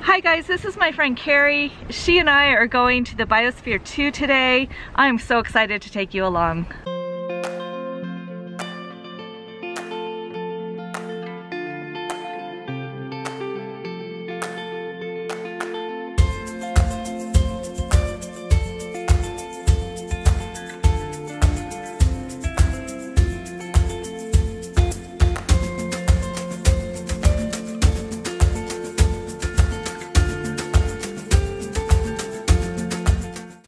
Hi guys, this is my friend Carrie. She and I are going to the Biosphere 2 today. I'm so excited to take you along.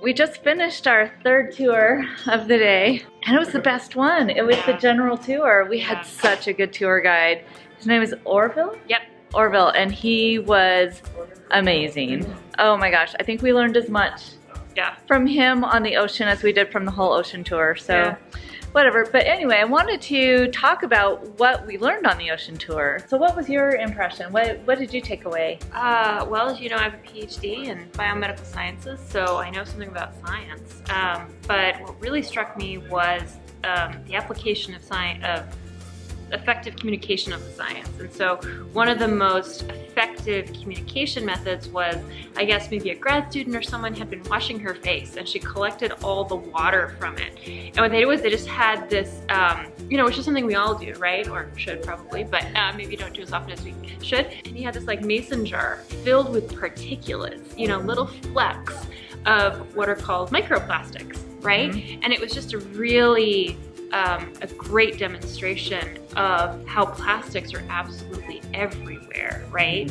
We just finished our third tour of the day, and it was the best one. It was the general tour. We had such a good tour guide. His name is Orville? Yep, Orville, and he was amazing. Oh my gosh, I think we learned as much from him on the ocean as we did from the whole ocean tour, so whatever. But anyway, I wanted to talk about what we learned on the ocean tour. So what was your impression? What did you take away? Well, as you know, I have a PhD in biomedical sciences, so I know something about science. But what really struck me was the application of effective communication of the science. And so one of the most effective communication methods was, I guess maybe a grad student or someone had been washing her face and she collected all the water from it. And what they did was they just had this, you know, which is something we all do, right? Or should probably, but maybe don't do as often as we should. And he had this like mason jar filled with particulates, you know, little flecks of what are called microplastics, right? Mm-hmm. And it was just a really a great demonstration of how plastics are absolutely everywhere, right?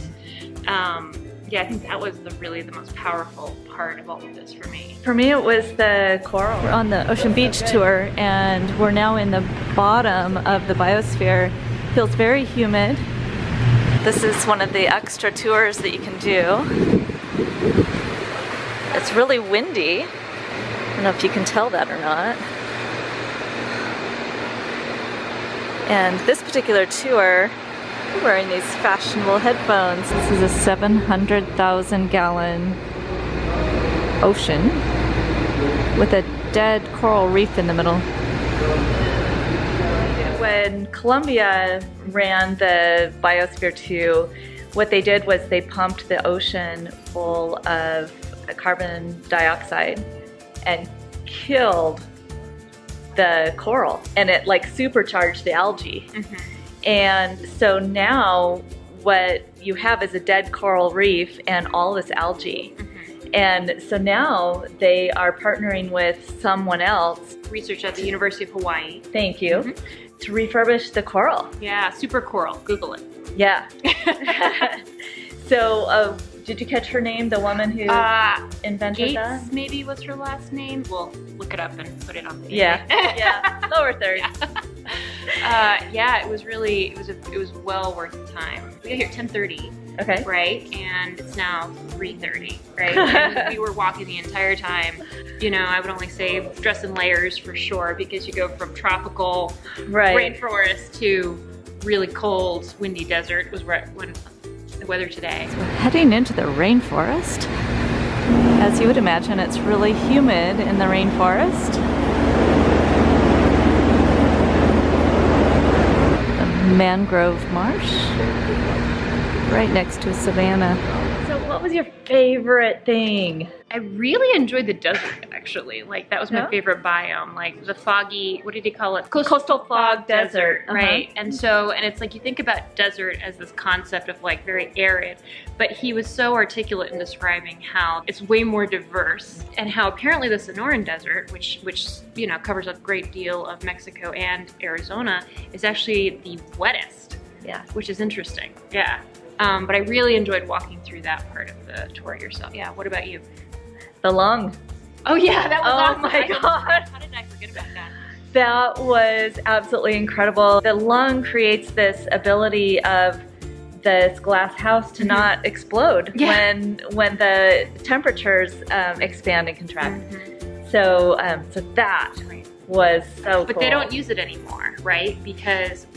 Yeah, I think that was really the most powerful part of all of this for me. For me, it was the coral. We're on the Ocean Beach tour, and we're now in the bottom of the Biosphere. It feels very humid. This is one of the extra tours that you can do. It's really windy. I don't know if you can tell that or not. And this particular tour, we're wearing these fashionable headphones. This is a 700,000 gallon ocean with a dead coral reef in the middle. When Columbia ran the Biosphere 2, what they did was they pumped the ocean full of carbon dioxide and killed the coral, and it like supercharged the algae. Mm-hmm. And so now what you have is a dead coral reef and all this algae. Mm-hmm. And so now they are partnering with someone else. Research at the University of Hawaii. Thank you. Mm-hmm. To refurbish the coral. Yeah, super coral. Google it. Yeah. So did you catch her name, the woman who invented that? Gates, maybe was her last name. We'll look it up and put it on the Yeah, yeah, lower third. Yeah, it was really, it was well worth the time. We got here at 10:30. Okay. Right, and it's now 3:30. Right, and we were walking the entire time. You know, I would only say dress in layers for sure, because you go from tropical rainforest to really cold, windy desert. Was when the weather today. So we're heading into the rainforest. As you would imagine, it's really humid in the rainforest. The mangrove marsh, right next to a savanna. So what was your favorite thing? I really enjoyed the desert, actually. Like, that was my favorite biome. Like, the foggy, what did he call it? Coastal fog desert. Right. And so, and it's like, you think about desert as this concept of like very arid, but he was so articulate in describing how it's way more diverse, and how apparently the Sonoran Desert, which you know, covers a great deal of Mexico and Arizona, is actually the wettest. Yeah. Which is interesting. Yeah. But I really enjoyed walking through that part of the tour yourself. Yeah, what about you? The lung. Oh yeah, that was awesome. Oh my God. How did I forget about that? That was absolutely incredible. The lung creates this ability of this glass house to not explode when the temperatures expand and contract. So, so that was so cool. But they don't use it anymore, right? Because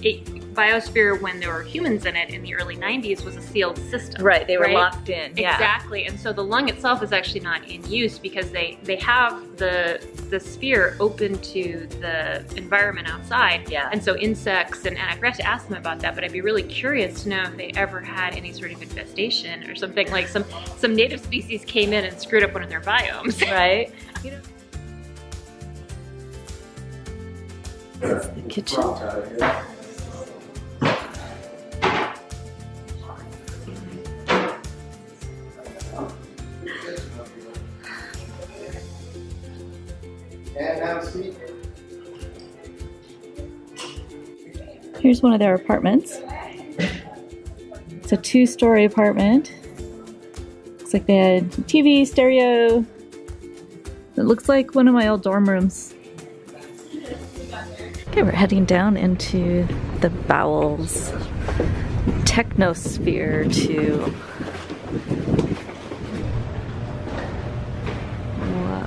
Biosphere, when there were humans in it in the early 90s, was a sealed system. Right, they were locked in. Yeah. Exactly, and so the lung itself is actually not in use because they have the sphere open to the environment outside. Yeah. And so insects, and I forgot to ask them about that, but I'd be really curious to know if they ever had any sort of infestation or something, like some native species came in and screwed up one of their biomes. Right. You know, this is the kitchen. Here's one of their apartments. It's a 2-story apartment. Looks like they had TV, stereo. It looks like one of my old dorm rooms. Okay, we're heading down into the bowels. Technosphere 2. Whoa.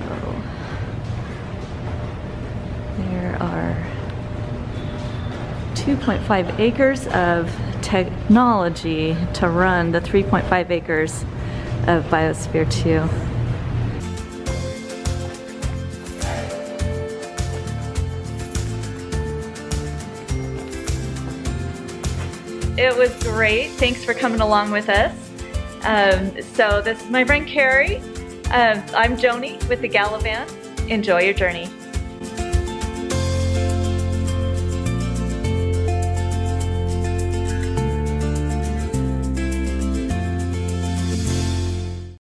There are 2.5 acres of technology to run the 3.5 acres of Biosphere 2. It was great. Thanks for coming along with us. So this is my friend Carrie. I'm Joni with TheGalavan. Enjoy your journey.